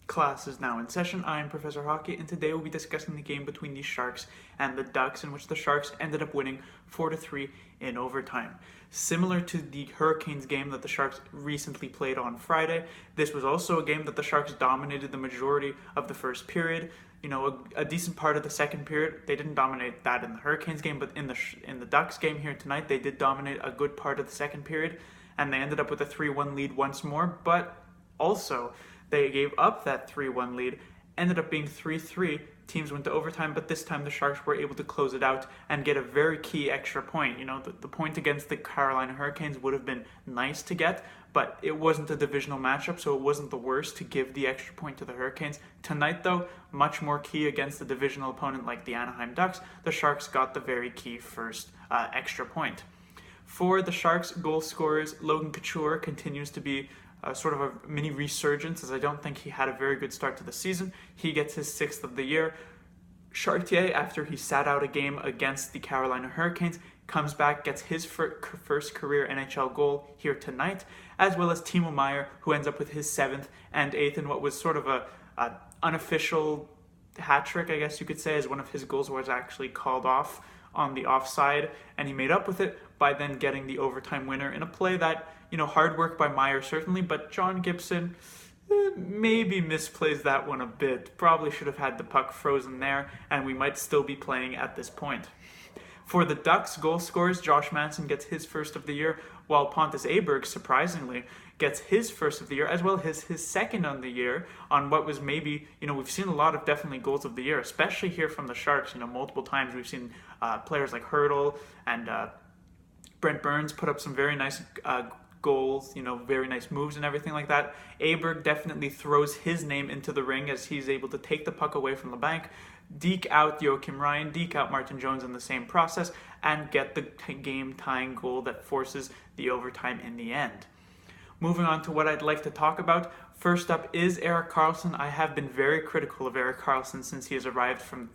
Class is now in session. I am Professor Hockey, and today we'll be discussing the game between the Sharks and the Ducks, in which the Sharks ended up winning 4-3 in overtime. Similar to the Hurricanes game that the Sharks recently played on Friday, this was also a game that the Sharks dominated the majority of the first period. A decent part of the second period. They didn't dominate that in the Hurricanes game, but in the Ducks game here tonight, they did dominate a good part of the second period, and they ended up with a 3-1 lead once more, but also they gave up that 3-1 lead, ended up being 3-3. Teams went to overtime, but this time the Sharks were able to close it out and get a very key extra point. The point against the Carolina Hurricanes would have been nice to get, but it wasn't a divisional matchup, so it wasn't the worst to give the extra point to the Hurricanes. Tonight, though, much more key against a divisional opponent like the Anaheim Ducks. The Sharks got the very key first extra point. For the Sharks goal scorers, Logan Couture continues to be sort of a mini resurgence, as I don't think he had a very good start to the season. He gets his 6th of the year. Chartier, after he sat out a game against the Carolina Hurricanes, comes back, gets his first career NHL goal here tonight, as well as Timo Meier, who ends up with his 7th and 8th in what was sort of a unofficial hat trick, I guess you could say, as one of his goals was actually called off on the offside, and he made up with it by then getting the overtime winner in a play that, hard work by Meier certainly, but John Gibson maybe misplays that one a bit. Probably should have had the puck frozen there, and we might still be playing at this point. For the Ducks goal scorers, Josh Manson gets his first of the year, while Pontus Aberg, surprisingly, gets his first of the year, as well as his second on the year, on what was maybe, we've seen a lot of definitely goals of the year, especially here from the Sharks. Multiple times we've seen players like Hurdle and Brent Burns put up some very nice goals, very nice moves and everything like that. Aberg definitely throws his name into the ring as he's able to take the puck away from the bank, deke out Joakim Ryan, deke out Martin Jones in the same process, and get the game-tying goal that forces the overtime in the end. Moving on to what I'd like to talk about. First up is Erik Karlsson. I have been very critical of Erik Karlsson since he has arrived from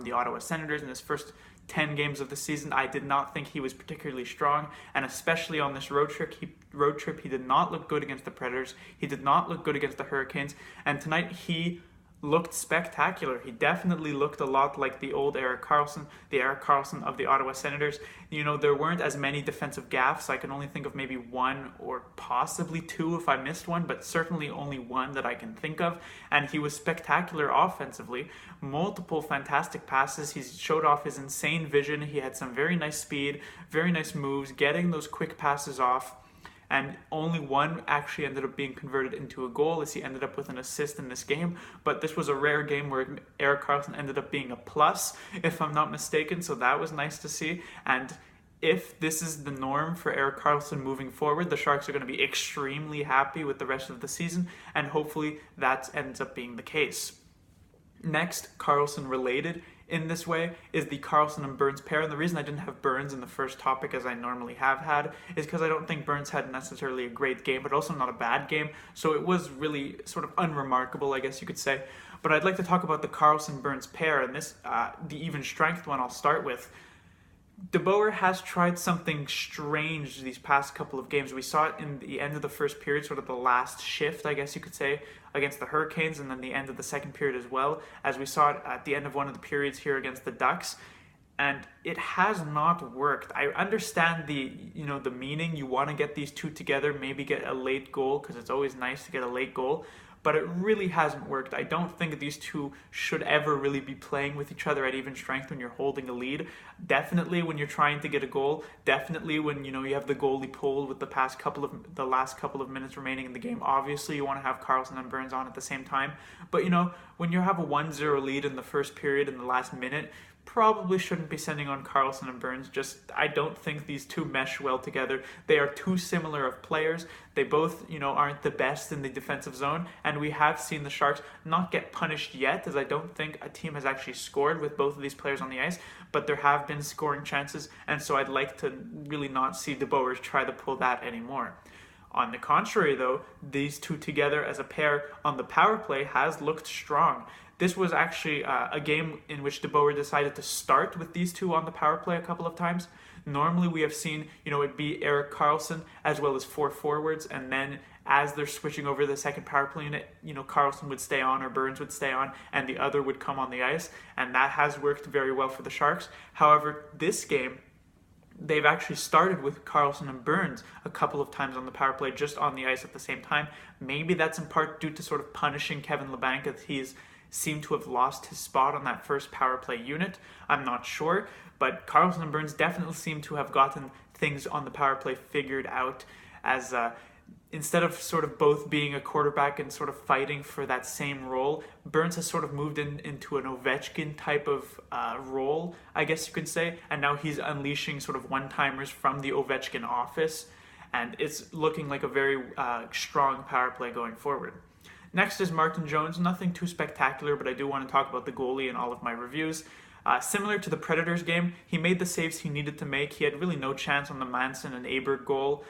the Ottawa Senators in his first 10 games of the season. I did not think he was particularly strong, and especially on this road trip, he did not look good against the Predators. He did not look good against the Hurricanes, and tonight he looked spectacular. He definitely looked a lot like the old Erik Karlsson, the Erik Karlsson of the Ottawa Senators. There weren't as many defensive gaffes. I can only think of maybe one or possibly two if I missed one, but certainly only one that I can think of. And he was spectacular offensively. Multiple fantastic passes. He showed off his insane vision. He had some very nice speed, very nice moves, getting those quick passes off. And only one actually ended up being converted into a goal, as he ended up with an assist in this game. But this was a rare game where Erik Karlsson ended up being a plus, if I'm not mistaken, so that was nice to see. And if this is the norm for Erik Karlsson moving forward, the Sharks are going to be extremely happy with the rest of the season, and hopefully that ends up being the case. Next, Karlsson related in this way is the Karlsson and Burns pair, and the reason I didn't have Burns in the first topic as I normally have had is because I don't think Burns had necessarily a great game, but also not a bad game, so it was really sort of unremarkable, I guess you could say. But I'd like to talk about the Karlsson-Burns pair, and this, the even strength one I'll start with. DeBoer has tried something strange these past couple of games. We saw it in the end of the first period, sort of the last shift, I guess you could say, against the Hurricanes, and then the end of the second period as well, as we saw it at the end of one of the periods here against the Ducks. And it has not worked. I understand the meaning. You want to get these two together, maybe get a late goal, because it's always nice to get a late goal. But it really hasn't worked. I don't think these two should ever really be playing with each other at even strength when you're holding a lead. Definitely when you're trying to get a goal. Definitely when you have the goalie pulled with the last couple of minutes remaining in the game. Obviously you want to have Karlsson and Burns on at the same time. But when you have a 1-0 lead in the first period in the last minute, probably shouldn't be sending on Karlsson and Burns. I don't think these two mesh well together. They are too similar of players. They both, aren't the best in the defensive zone, and we have seen the Sharks not get punished yet, as I don't think a team has actually scored with both of these players on the ice, but there have been scoring chances, and so I'd like to really not see DeBoer try to pull that anymore. On the contrary, though, these two together as a pair on the power play has looked strong. This was actually a game in which DeBoer decided to start with these two on the power play a couple of times. Normally we have seen, it be Erik Karlsson as well as 4 forwards, and then as they're switching over the second power play unit, Karlsson would stay on or Burns would stay on and the other would come on the ice, and that has worked very well for the Sharks. However, this game, they've actually started with Karlsson and Burns a couple of times on the power play, just on the ice at the same time. Maybe that's in part due to sort of punishing Kevin Labanc, as he's seemed to have lost his spot on that first power play unit. I'm not sure, but Karlsson and Burns definitely seem to have gotten things on the power play figured out, as instead of sort of both being a quarterback and sort of fighting for that same role, Burns has sort of moved into an Ovechkin type of role, I guess you could say, and now he's unleashing sort of one-timers from the Ovechkin office, and it's looking like a very strong power play going forward. Next is Martin Jones. Nothing too spectacular, but I do want to talk about the goalie in all of my reviews. Similar to the Predators game, he made the saves he needed to make. He had really no chance on the Manson and Aberg goal.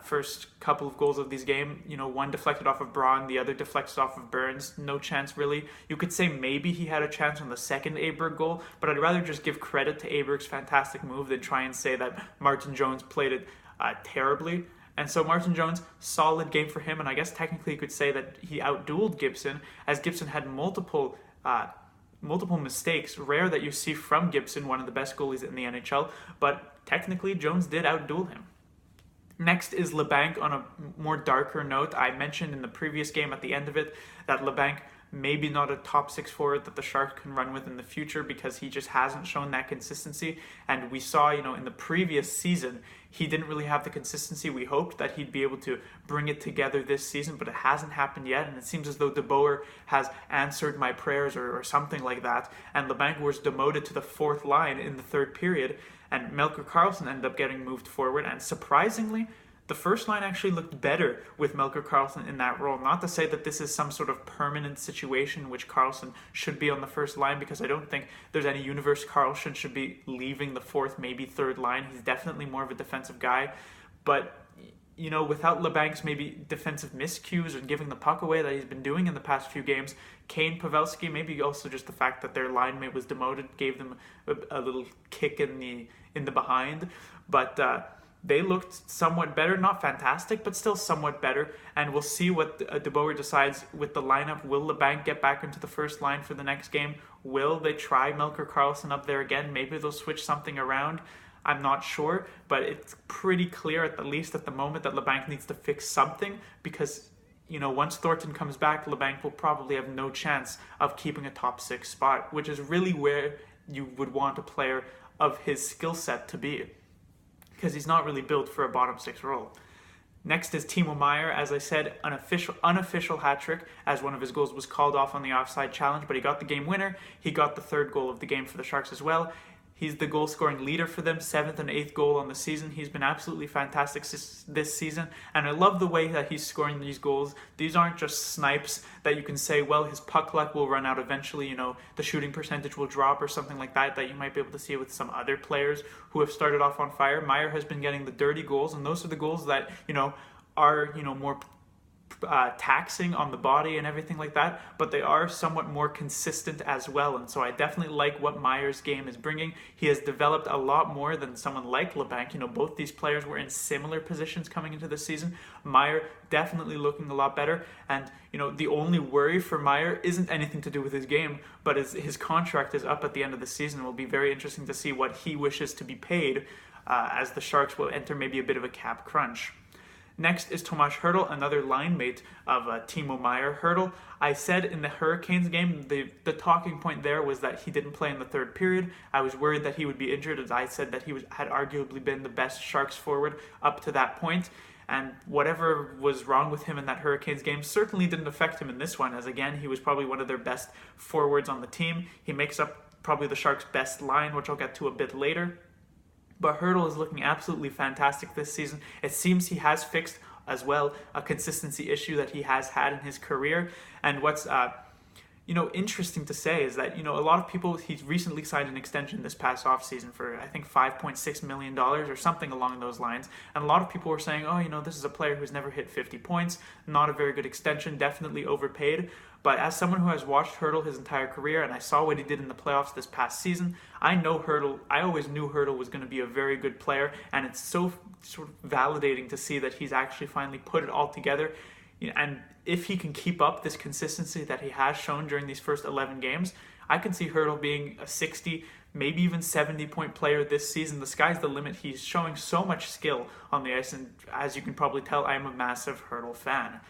First couple of goals of this game, one deflected off of Braun, the other deflected off of Burns. No chance, really. You could say maybe he had a chance on the second Aberg goal, but I'd rather just give credit to Aberg's fantastic move than try and say that Martin Jones played it terribly. And so Martin Jones, solid game for him, and I guess technically you could say that he outdueled Gibson, as Gibson had multiple mistakes, rare that you see from Gibson, one of the best goalies in the NHL, but technically Jones did outduel him. Next is Labanc on a more darker note. I mentioned in the previous game at the end of it that Labanc maybe not a top 6 forward that the Sharks can run with in the future, because he just hasn't shown that consistency. And we saw, in the previous season, he didn't really have the consistency we hoped that he'd be able to bring it together this season, but it hasn't happened yet. And it seems as though DeBoer has answered my prayers or something like that. And Labanc was demoted to the 4th line in the 3rd period, and Melker Karlsson ended up getting moved forward. And surprisingly, the first line actually looked better with Melker Karlsson in that role. Not to say that this is some sort of permanent situation in which Karlsson should be on the first line, because I don't think there's any universe Karlsson should be leaving the 4th, maybe 3rd line. He's definitely more of a defensive guy. But, without Labanc's maybe defensive miscues and giving the puck away that he's been doing in the past few games, Kane, Pavelski, maybe also just the fact that their line mate was demoted gave them a little kick in the behind. But they looked somewhat better, not fantastic, but still somewhat better. And we'll see what DeBoer decides with the lineup. Will Labanc get back into the first line for the next game? Will they try Melker Karlsson up there again? Maybe they'll switch something around. I'm not sure, but it's pretty clear, at least at the moment, that Labanc needs to fix something, because once Thornton comes back, Labanc will probably have no chance of keeping a top 6 spot, which is really where you would want a player of his skill set to be, because he's not really built for a bottom 6 role. Next is Timo Meier. As I said, an unofficial hat trick, as one of his goals was called off on the offside challenge, but he got the game winner. He got the 3rd goal of the game for the Sharks as well. He's the goal-scoring leader for them, 7th and 8th goal on the season. He's been absolutely fantastic this season, and I love the way that he's scoring these goals. These aren't just snipes that you can say, well, his puck luck will run out eventually, the shooting percentage will drop or something like that you might be able to see with some other players who have started off on fire. Meier has been getting the dirty goals, and those are the goals that, are, more taxing on the body and everything like that, but they are somewhat more consistent as well. And so I definitely like what Meier's game is bringing. He has developed a lot more than someone like Labanc. Both these players were in similar positions coming into the season. Meier definitely looking a lot better, and the only worry for Meier isn't anything to do with his game, but his contract is up at the end of the season. It will be very interesting to see what he wishes to be paid, as the Sharks will enter maybe a bit of a cap crunch. Next is Tomas Hertl, another line mate of Timo Meier. Hertl, I said in the Hurricanes game, the talking point there was that he didn't play in the 3rd period. I was worried that he would be injured, as I said that he had arguably been the best Sharks forward up to that point. And whatever was wrong with him in that Hurricanes game certainly didn't affect him in this one, as again, he was probably one of their best forwards on the team. He makes up probably the Sharks' best line, which I'll get to a bit later. But Hertl is looking absolutely fantastic this season. It seems he has fixed as well a consistency issue that he has had in his career. And what's interesting to say is that, a lot of people, he's recently signed an extension this past offseason for, I think, $5.6 million or something along those lines. And a lot of people were saying, oh, this is a player who's never hit 50 points, not a very good extension, definitely overpaid. But as someone who has watched Hertl his entire career, and I saw what he did in the playoffs this past season, I always knew Hertl was going to be a very good player, and it's so sort of validating to see that he's actually finally put it all together. And if he can keep up this consistency that he has shown during these first 11 games, I can see Hertl being a 60, maybe even 70-point player this season. The sky's the limit. He's showing so mumuch skill on the ice, and as you can probably tell, I am a massive Hertl fan.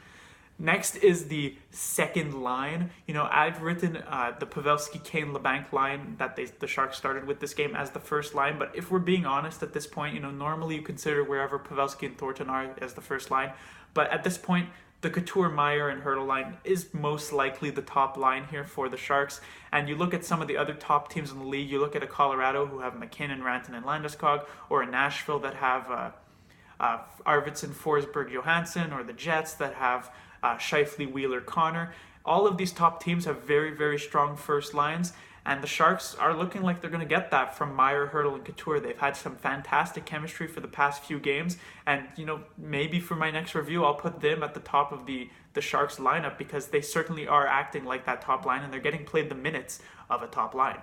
Next is the second line. I've written the Pavelski, Kane, Labanc line that the Sharks started with this game as the first line. But if we're being honest at this point, normally you consider wherever Pavelski and Thornton are as the first line. But at this point, the Couture, Meier, and Hertl line is most likely the top line here for the Sharks. And you look at some of the other top teams in the league. You look at a Colorado who have McKinnon, Rantanen, and Landeskog, or a Nashville that have Arvidsson, Forsberg, Johansson, or the Jets that have Scheifele, Wheeler, Connor. All of these top teams have very, very strong first lines, and the Sharks are looking like they're going to get that from Meier, Hertl, and Couture. They've had some fantastic chemistry for the past few games, and maybe for my next review, I'll put them at the top of the Sharks lineup because they certainly are acting like that top line, and they're getting played the minutes of a top line.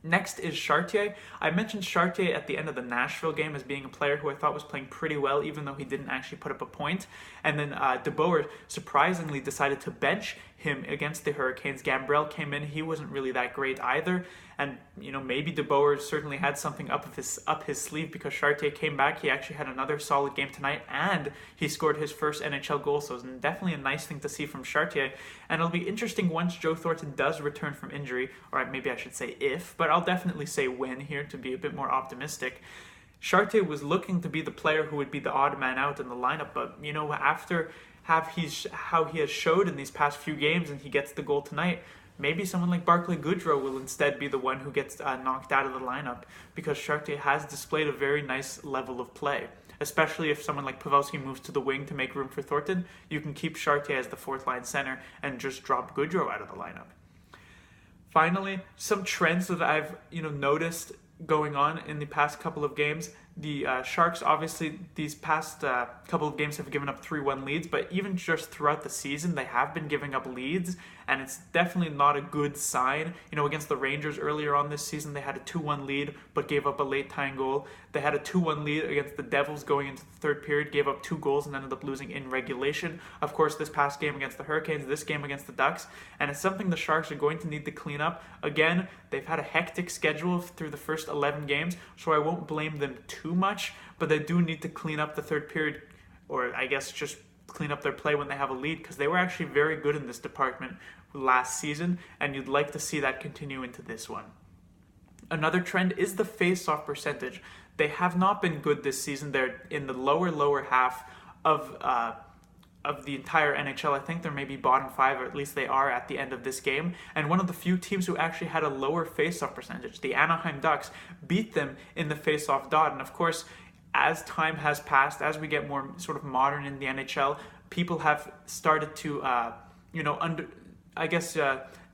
Next is Chartier. I mentioned Chartier at the end of the Nashville game as being a player who I thought was playing pretty well, even though he didn't actually put up a point. And then DeBoer surprisingly decided to bench him against the Hurricanes. Gambrell came in. He wasn't really that great either. And, maybe DeBoer certainly had something up his sleeve because Chartier came back. He actually had another solid game tonight, and he scored his first NHL goal. So it's definitely a nice thing to see from Chartier. And it'll be interesting once Joe Thornton does return from injury, or maybe I should say if, but I'll definitely say when here to be a bit more optimistic. Chartier was looking to be the player who would be the odd man out in the lineup, but, after how he has showed in these past few games and he gets the goal tonight, maybe someone like Barclay Goodrow will instead be the one who gets knocked out of the lineup because Chartier has displayed a very nice level of play. Especially if someone like Pavelski moves to the wing to make room for Thornton, you can keep Chartier as the fourth-line center and just drop Goodrow out of the lineup. Finally, some trends that I've noticed going on in the past couple of games. The Sharks, obviously, these past couple of games have given up 3-1 leads, but even just throughout the season, they have been giving up leads, and it's definitely not a good sign. Against the Rangers earlier on this season, they had a 2-1 lead, but gave up a late tying goal. They had a 2-1 lead against the Devils going into the third period, gave up 2 goals, and ended up losing in regulation. Of course, this past game against the Hurricanes, this game against the Ducks, and it's something the Sharks are going to need to clean up. Again, they've had a hectic schedule through the first 11 games, so I won't blame them too much, but they do need to clean up the third period, or I guess just clean up their play when they have a lead, because they were actually very good in this department last season, and you'd like to see that continue into this one. Another trend is the face-off percentage. They have not been good this season. They're in the lower half of the entire NHL. I think they're maybe bottom 5, or at least they are at the end of this game. And one of the few teams who actually had a lower face-off percentage, the Anaheim Ducks, beat them in the face-off dot. And of course, as time has passed, as we get more sort of modern in the NHL, people have started to,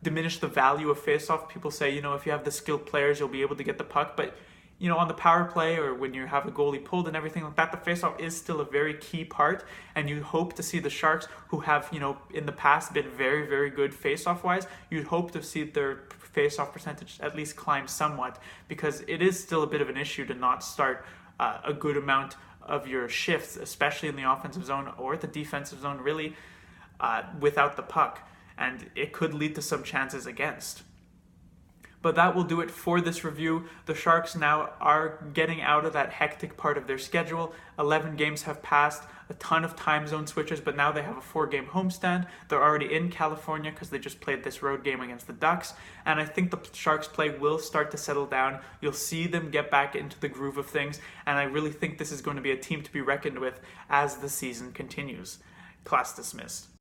diminish the value of face-off. People say, if you have the skilled players, you'll be able to get the puck. But, on the power play or when you have a goalie pulled and everything like that, the face-off is still a very key part. And you hope to see the Sharks, who have, in the past been very, very good face-off-wise, you'd hope to see their face-off percentage at least climb somewhat, because it is still a bit of an issue to not start a good amount of your shifts, especially in the offensive zone or the defensive zone, really, without the puck. And it could lead to some chances against. But that will do it for this review. The Sharks now are getting out of that hectic part of their schedule. 11 games have passed, a ton of time zone switches, but now they have a 4-game homestand. They're already in California because they just played this road game against the Ducks. And I think the Sharks play will start to settle down. You'll see them get back into the groove of things. And I really think this is going to be a team to be reckoned with as the season continues. Class dismissed.